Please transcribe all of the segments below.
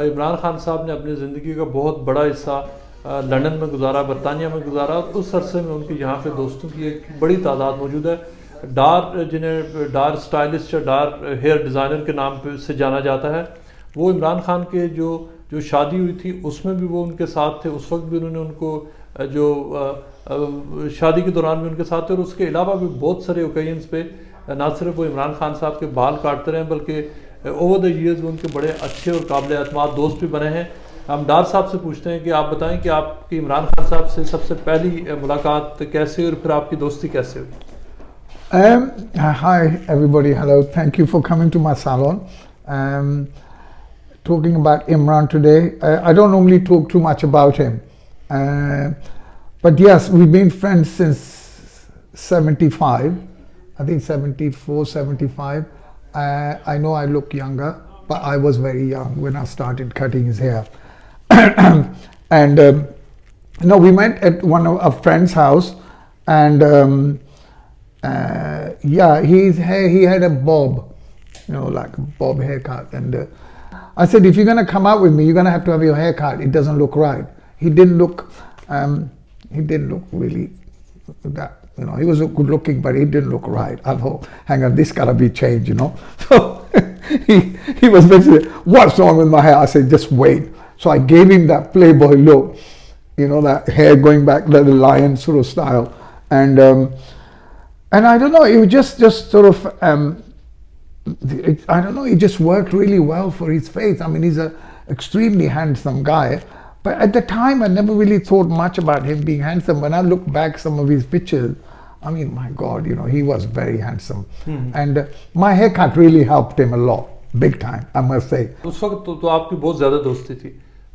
इमरान खान साहब ने अपनी ज़िंदगी का बहुत बड़ा हिस्सा लंदन में गुजारा, बरतानिया में गुजारा। उस अरसे में उनकी यहाँ पे दोस्तों की एक बड़ी तादाद मौजूद है। जिन्हें डार स्टाइलिस्ट या डार हेयर डिज़ाइनर के नाम पे से जाना जाता है, वो इमरान खान के जो शादी हुई थी उसमें भी वो उनके साथ थे। उस वक्त भी उन्होंने उनको जो शादी के दौरान भी उनके साथ थे, और उसके अलावा भी बहुत सारे ओकेजन्स पे ना सिर्फ वो इमरान खान साहब के बाल काटते रहे, बल्कि ओवर द ईयर्स वो उनके बड़े अच्छे और काबिल एतमाद दोस्त भी बने हैं। हम डार साहब से पूछते हैं कि आप बताएं कि आपकी इमरान खान साहब से सबसे पहली मुलाकात कैसे हुई और फिर आपकी दोस्ती कैसे हुई? Hi everybody, hello, thank you for coming to my salon. Talking about Imran today, I don't normally talk too much about him, but yes, we've been friends since 75, I think 74, 75. I know I look younger, but I was very young when I started cutting his hair. And we met at one of our friend's house, and he had a bob, like a bob haircut. And I said, if you're gonna come out with me, you're gonna have to have your hair cut. It doesn't look right. He didn't look really that. He was good looking, but he didn't look right. I thought, hang on, this gotta be changed, So he was basically, what's wrong with my hair? I said, just wait. So I gave him that Playboy look, that hair going back, the lion sort of style. And I don't know, it was just sort of, I don't know, it just worked really well for his face. I mean, he's an extremely handsome guy. But at the time, I never really thought much about him being handsome. When I look back some of his pictures, I mean, my God, he was very handsome. And my haircut really helped him a lot, big time, I must say. उस वक्त तो आपकी बहुत ज़्यादा दोस्ती थी,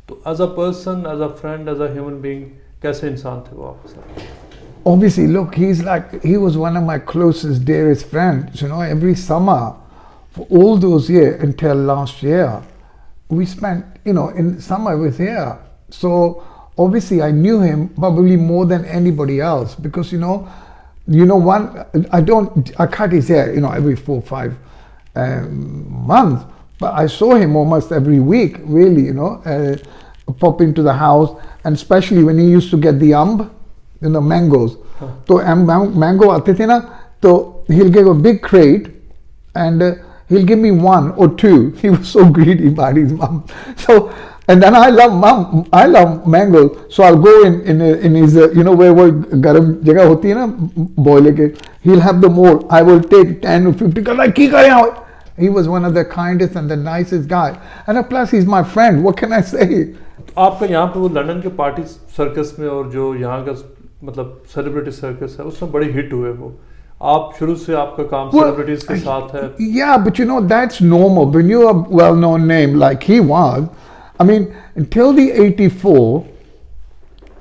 तो as a person, as a friend, as a human being, कैसे इंसान थे वो आपके साथ? Obviously, look, he was one of my closest, dearest friends. Every summer, for all those years until last year, we spent, in summer was here. So obviously I knew him probably more than anybody else, because I cut his hair every 4 or 5 months, but I saw him almost every week, really, pop into the house, and especially when he used to get the mangoes. So mango aate the na, so he'll give a big crate and he'll give me 1 or 2. He was so greedy about his mom. So, and then I love mangoes. So I'll go in his, where garam jagah hoti hai na, boile ke, he'll have them all. I will take 10 or 50, because like, he was one of the kindest and the nicest guys. And plus, he's my friend. What can I say? आपका यहाँ पे वो London के party circus में और जो यहाँ का मतलब सेलिब्रिटी सर्कस है उसमें बड़े हिट हुए वो। आप शुरू से आपका काम सेलिब्रिटीज के साथ है। Yeah, but that's normal. When you're a well-known name like he was, I mean, until the 84,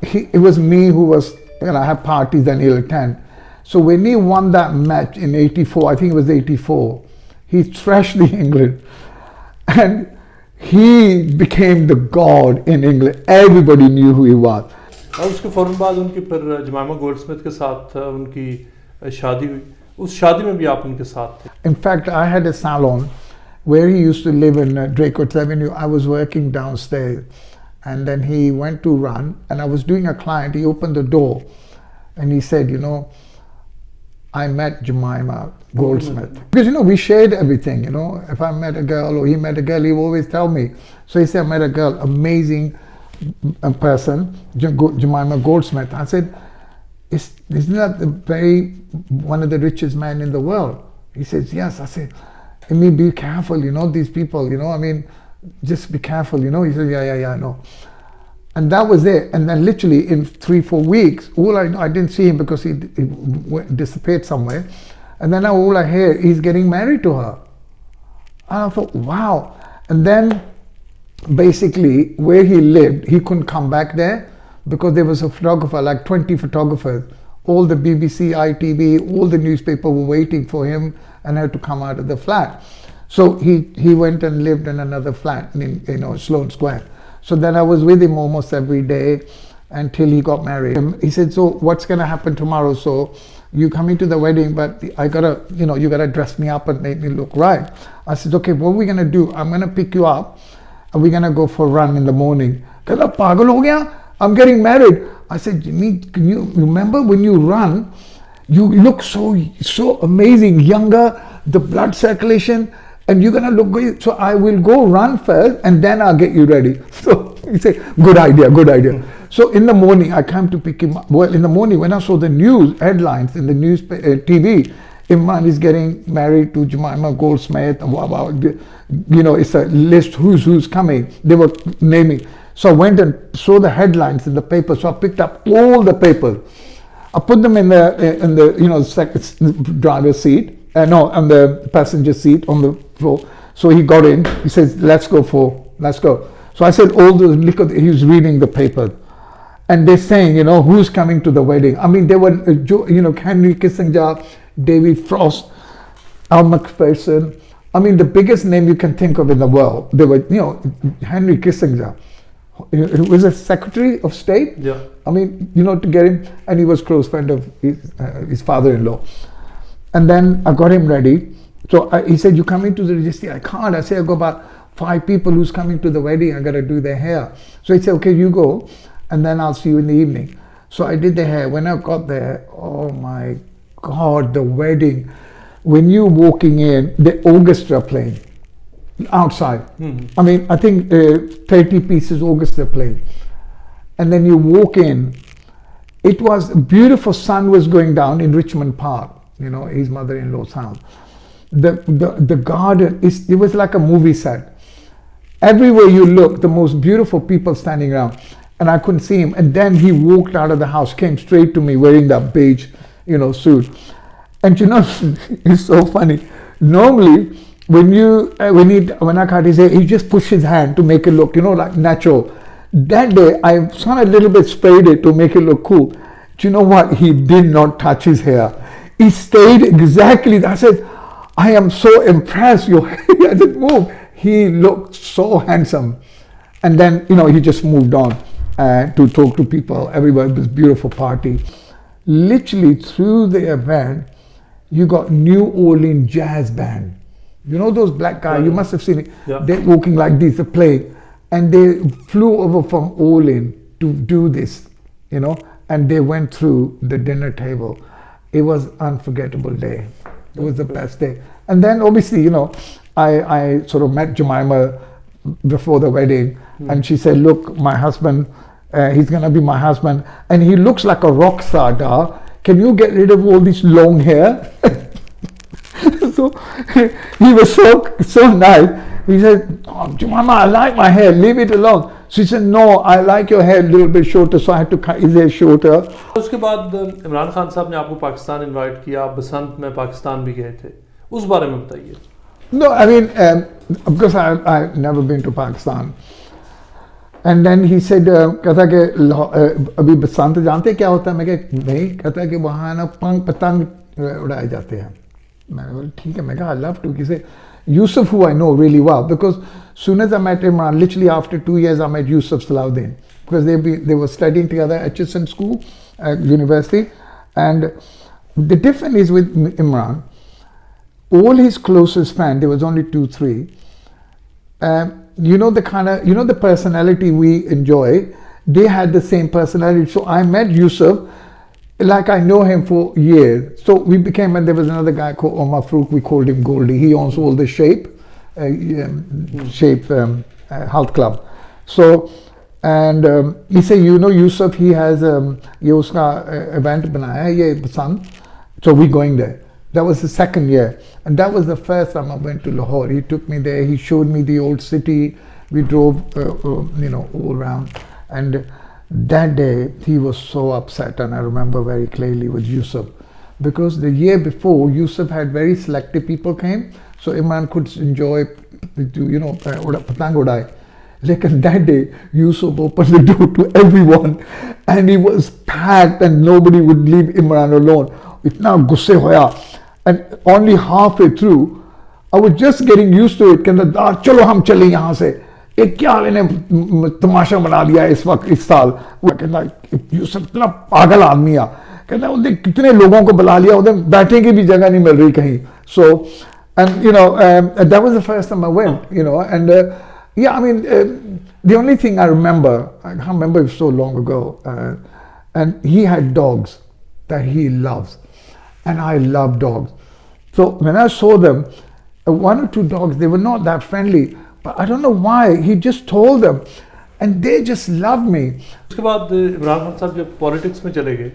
it was me who was, have parties and he'll attend. So when he won that match in 84, I think it was 84, he trashed the England. And he became the god in England. Everybody knew who he was. और उसके फौरन बाद उनकी फिर जमाइमा Goldsmith के साथ उनकी शादी हुई। उस शादी में भी आप उनके साथ थे। In fact, I had a salon where he used to live in Draycote Avenue. I was working downstairs, and then he went to run, and I was doing a client. He opened the door, and he said, I met Jemima Goldsmith. Because, we shared everything, If I met a girl or he met a girl, he would always tell me. So he said, I met a girl, amazing person, Jemima Goldsmith. I said, isn't that one of the richest men in the world? He says, yes. I said, I mean, be careful, these people, I mean, just be careful, He said, yeah, I know. And that was it. And then literally in 3-4 weeks, I didn't see him because he disappeared somewhere. And then all I hear, he's getting married to her. And I thought, wow. And then basically where he lived, he couldn't come back there because there was a photographer, like 20 photographers. All the BBC, ITV, all the newspaper were waiting for him and had to come out of the flat. So he went and lived in another flat in Sloane Square. So then I was with him almost every day until he got married. He said, so what's going to happen tomorrow? So you coming to the wedding, but I gotta, you gotta dress me up and make me look right. I said, okay, what are we going to do? I'm going to pick you up are we gonna go for a run in the morning? कहता पागल हो गया, I'm getting married. I said, Jimmy, can you remember when you run, you look so amazing, younger, the blood circulation, and you're gonna look good. So I will go run first, and then I'll get you ready. So he said, good idea. So in the morning, I came to pick him up. Well, in the morning, when I saw the news headlines in the news TV, Imran is getting married to Jemima Goldsmith. You know, it's a list who's coming. They were naming. So I went and saw the headlines in the paper. So I picked up all the papers. I put them in the you know, second driver's seat. No, on the passenger seat on the floor. So he got in. He says, let's go. So I said, all those liquor. He was reading the paper. And they're saying, you know, who's coming to the wedding? I mean, they were, you know, Henry Kissinger, David Frost, Al McPherson. I mean, the biggest name you can think of in the world. They were, you know, Henry Kissinger. He was a Secretary of State. Yeah. I mean, you know, to get him, and he was close friend of his father-in-law. And then I got him ready. So he said, you coming to the registry? I can't. I said, I got about 5 people who's coming to the wedding. I got to do their hair. So he said, okay, you go, and then I'll see you in the evening. So I did the hair. When I got there, oh my God, the wedding. When you're walking in, the orchestra playing outside. I mean, I think 30 pieces orchestra playing. And then you walk in. It was beautiful. Sun was going down in Richmond Park, you know, his mother-in-law's house. The garden, it was like a movie set. Everywhere you look, the most beautiful people standing around. And I couldn't see him. And then he walked out of the house, came straight to me wearing that beige, you know, suit. And you know, it's so funny. Normally, when I cut his hair, he just pushed his hand to make it look, you know, like natural. That day, I sort of a little bit sprayed it to make it look cool. Do you know what? He did not touch his hair. He stayed exactly. I said, I am so impressed. Your hair didn't move. He looked so handsome. And then, you know, he just moved on to talk to people. Everybody was beautiful party. Literally through the event, you got New Orleans jazz band. You know those black guys, you must have seen it. Yeah. They're walking like this, they play. And they flew over from Orleans to do this, you know, and they went through the dinner table. It was an unforgettable day. It was the best day. And then obviously, you know, I sort of met Jemima before the wedding, and she said, look, my husband, he's gonna be my husband, and he looks like a rock star, Da. Can you get rid of all this long hair? So he was so nice. He said, oh, Jemima, I like my hair, leave it alone. She said, no, I like your hair a little bit shorter, so I had to cut his hair shorter. उसके बाद इमरान खान साहब ने आपको Pakistan invite किया, आप बसंत में पाकिस्तान भी गए थे, उस बारे में बताइए. No, I mean, of course I've never been to Pakistan. And then he said, कहता कि अभी बसंत जानते क्या होता है? मैं कहा नहीं. कहता कि वहाँ ना पतंग उड़ाए जाते हैं. मैंने बोला ठीक है. मैं कहा I love to. He said, Yusuf, who I know really well, because soon as I met Imran, literally after 2 years, I met Yusuf Salahuddin, because they were studying together at Chichen School, university. And the difference is with Imran, all his closest friends, there was only 2, 3. You know the kind of, you know the personality we enjoy, they had the same personality. So I met Yusuf, like I know him for years. So we became, and there was another guy called Omar Farouk, we called him Goldie. He owns all the Shape health club. So, and he said, you know, Yusuf, he has ye uska event banaya hai, ye Basant. So we're going there. That was the second year. And that was the first time I went to Lahore. He took me there, he showed me the old city. We drove, you know, all around. And that day, he was so upset, and I remember very clearly with Yusuf. Because the year before, Yusuf had very selective people came, so Imran could enjoy, you know, patang udai. Like that day, Yusuf opened the door to everyone, and he was packed, and nobody would leave Imran alone. Itna gusse hoya. And only halfway through, I was just getting used to it. कहता चलो हम चले यहाँ से. एक क्या इन्हें तमाशा बना दिया इस वक्त इस साल. वो कहता यूसुफ इतना पागल आदमी है. कहता उधर कितने लोगों को बुला लिया, उधर बैठने की भी जगह नहीं मिल रही कहीं. So, and you know, that was the first time I went, you know, and Yeah, I mean, the only thing I remember, I can't remember, it was so long ago, and he had dogs that he loves, and I love dogs. So when I saw them, one or two dogs, they were not that friendly, but I don't know why, he just told them, and they just loved me. उसके बाद इमरान खान साहब जब politics में चले गए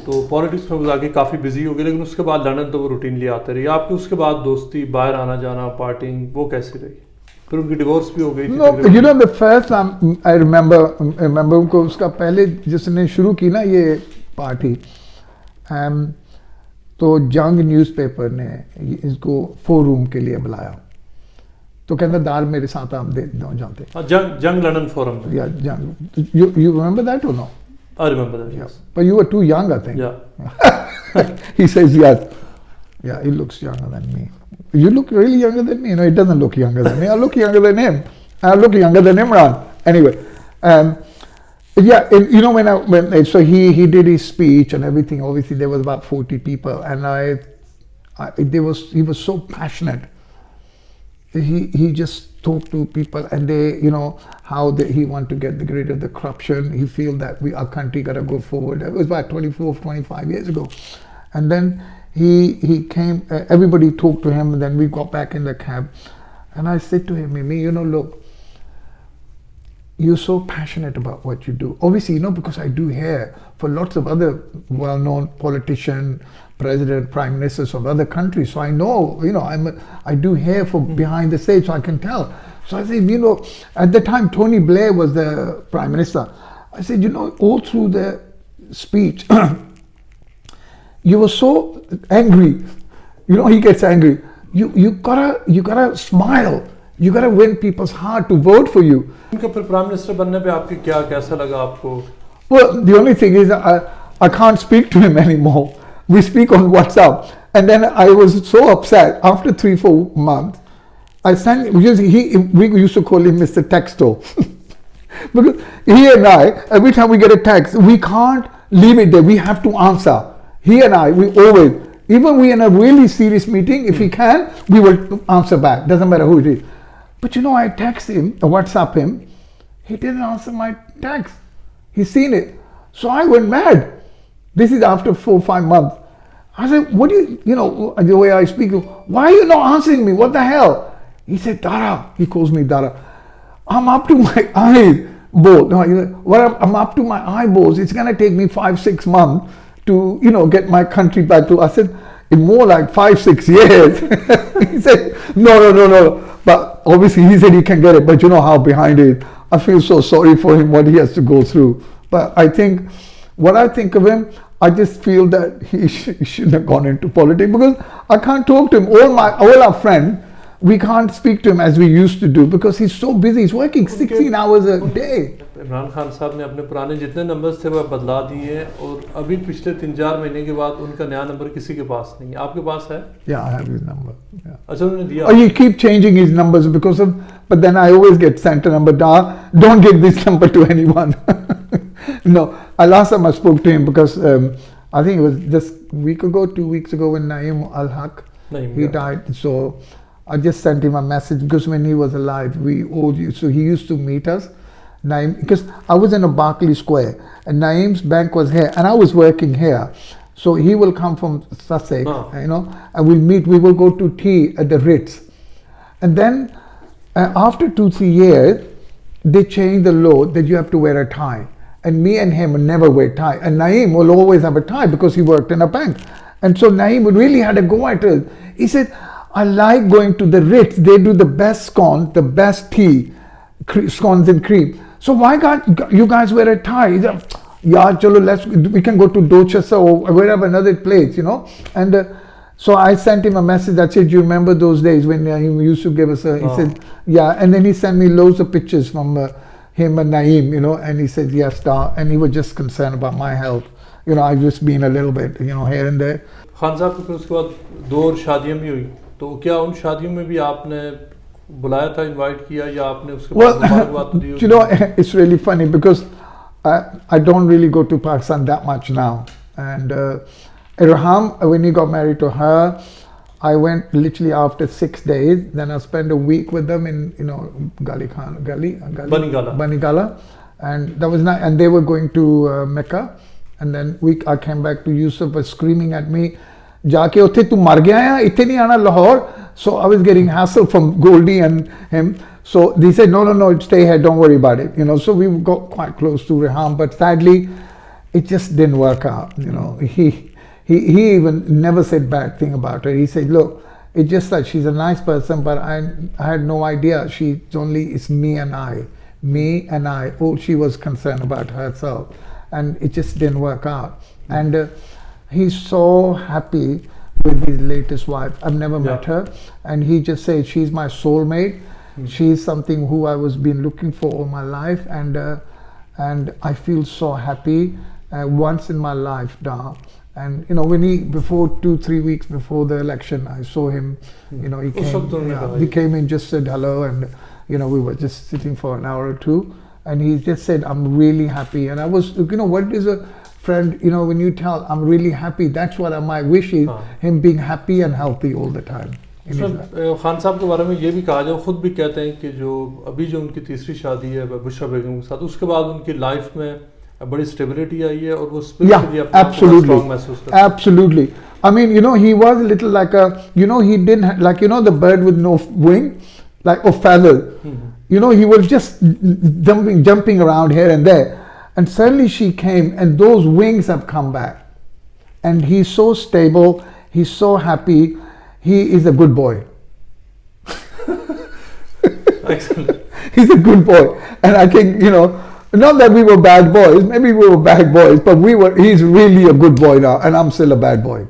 तो politics में जाके काफ़ी बिजी हो गए, लेकिन उसके बाद लंदन तो वो रूटीनली आते रहे। आपकी उसके बाद दोस्ती, बाहर आना जाना, पार्टिंग, वो कैसी रही? फिर उनकी डिवोर्स भी हो गई थी। No, you know the first time I remember उनको उसका पहले जिसने शुरू की ना ये पार्टी, तो जंग न्यूज़पेपर ने इसको 4 रूम के लिए बुलाया, तो कहता दार मेरे साथ आप दे दो जाते। जंग लंदन फोरम। Yeah, जंग। You remember that or no? I remember that. Yeah. But you were too young, I think. Yeah. He says yes. Yeah, he looks younger than me. You look really younger than me. No, he doesn't look younger than me. I look younger than him. I look younger than Imran. Anyway, yeah, and you know so he did his speech and everything. Obviously, there was about 40 people, and he was so passionate. He just talked to people, and they, you know, he want to get rid of the corruption. He feel that our country got to go forward. It was about 25 years ago, and then he came. Everybody talked to him, and then we got back in the cab, and I said to him, Mimi, you know, look, you're so passionate about what you do. Obviously, you know, because I do hair for lots of other well-known politicians, president, prime ministers of other countries. So I know, you know, I do hair for behind the stage, so I can tell. So I said, you know, at the time Tony Blair was the prime minister. I said, you know, all through the speech, you were so angry. You know, he gets angry. You gotta smile. You gotta win people's heart to vote for you. उनके फिर prime minister बनने पे आपकी क्या कैसा लगा आपको? Well, the only thing is I can't speak to him anymore. We speak on WhatsApp, and then I was so upset after 3-4 months. I sent because we used to call him Mr. Texto because he and I, every time we get a text, we can't leave it there. We have to answer. He and I, we always, even we in a really serious meeting, if we can, we will answer back. Doesn't matter who it is. But you know, I text him, WhatsApp him. He didn't answer my text. He's seen it. So I went mad. This is after 4-5 months. I said, what do you know, the way I speak, why are you not answering me? What the hell? He said, Dara. He calls me Dara. I'm up to my eyeballs. No, I'm up to my eyeballs. It's going to take me 5-6 months to, you know, get my country back to. I said, in more like 5-6 years. He said, no. But obviously he said he can get it, but you know how behind it. I feel so sorry for him, what he has to go through. But I think, what I think of him, I just feel that he shouldn't have gone into politics because I can't talk to him. All our friends, we can't speak to him as we used to do because he's so busy. He's working 16 hours a day. Imran Khan साहब ने अपने पुराने जितने numbers थे वो बदला दिए हैं और अभी पिछले 3-4 महीने के बाद उनका नया नंबर किसी के पास नहीं है। आपके पास है? Yeah, I have his number. Yeah. अच्छा उन्होंने दिया? Oh, he keep changing his numbers because of, but then I always get sent a number. Don't give this number to anyone. No, last time I spoke to him because I think it was just a week ago, 2 weeks ago when Naeem al-Haq, he died. So I just sent him a message because when he was alive, we all used, so he used to meet us. Naeem, because I was in a Berkeley Square and Naeem's bank was here and I was working here. So he will come from Sussex, you know, and we'll meet, we will go to tea at the Ritz. And then after 2-3 years, they changed the law that you have to wear a tie. And me and him would never wear tie. And Naeem will always have a tie because he worked in a bank. And so Naeem really had a go at it. He said, I like going to the Ritz. They do the best scone, the best tea, scones and cream. So why can't you guys wear a tie? He said, yeah, chalo, we can go to Dorchester or wherever, another place, you know. And so I sent him a message that said, do you remember those days when he used to give us he said, yeah. And then he sent me loads of pictures from him and Naeem, you know, and he said, yes, star. And he was just concerned about my health. You know, I've just been a little bit, you know, here and there. Khan साहब को फिर उसके बाद 2 और शादियां भी हुई, तो क्या उन शादियों में भी आपने बुलाया था, इनवाइट किया या आपने उसके बाद मुबारकबाद दी? You know, it's really funny because I don't really go to Pakistan that much now. And Irham, when he got married to her, I went literally after 6 days. Then I spent a week with them in, Banigala, and that was nice. And they were going to Mecca, and then I came back to Yusuf was screaming at me, "Jaake utte tu mar gaya hai, itte nahi aana Lahore." So I was getting hassle from Goldie and him. So they said, no, stay here, don't worry about it. So we got quite close to Rehan, but sadly, it just didn't work out. He even never said bad thing about her. He said, look, it's just that she's a nice person, but I had no idea. It's me and I. All she was concerned about herself. And it just didn't work out. And he's so happy with his latest wife. I've never met her. And he just said, she's my soulmate. She's something who I was been looking for all my life. And I feel so happy once in my life now. And when before 2-3 weeks before the election, I saw him. He came in, just said hello, and we were just sitting for an hour or two, and he just said, "I'm really happy." And I was, what is a friend? When you tell I'm really happy, that's what my wish is. Him being happy and healthy all the time. Khan साहब के बारे में ये भी कहा जाए, खुद भी कहते हैं कि जो अभी जो उनकी तीसरी शादी है बुशरा बेगम के साथ, उसके बाद उनकी लाइफ में बड़ी स्टेबिलिटी आई है और वो स्पिरिचुअली अपना स्ट्रांग महसूस करते हैं. Absolutely. I mean, he was a little like he didn't like the bird with no wing, like or feather. He was just jumping around here and there, and suddenly she came, and those wings have come back, and he's so stable, he's so happy. He is a good boy. Excellent. He's a good boy, and I think not that we were bad boys. Maybe we were bad boys, but he's really a good boy now, and I'm still a bad boy.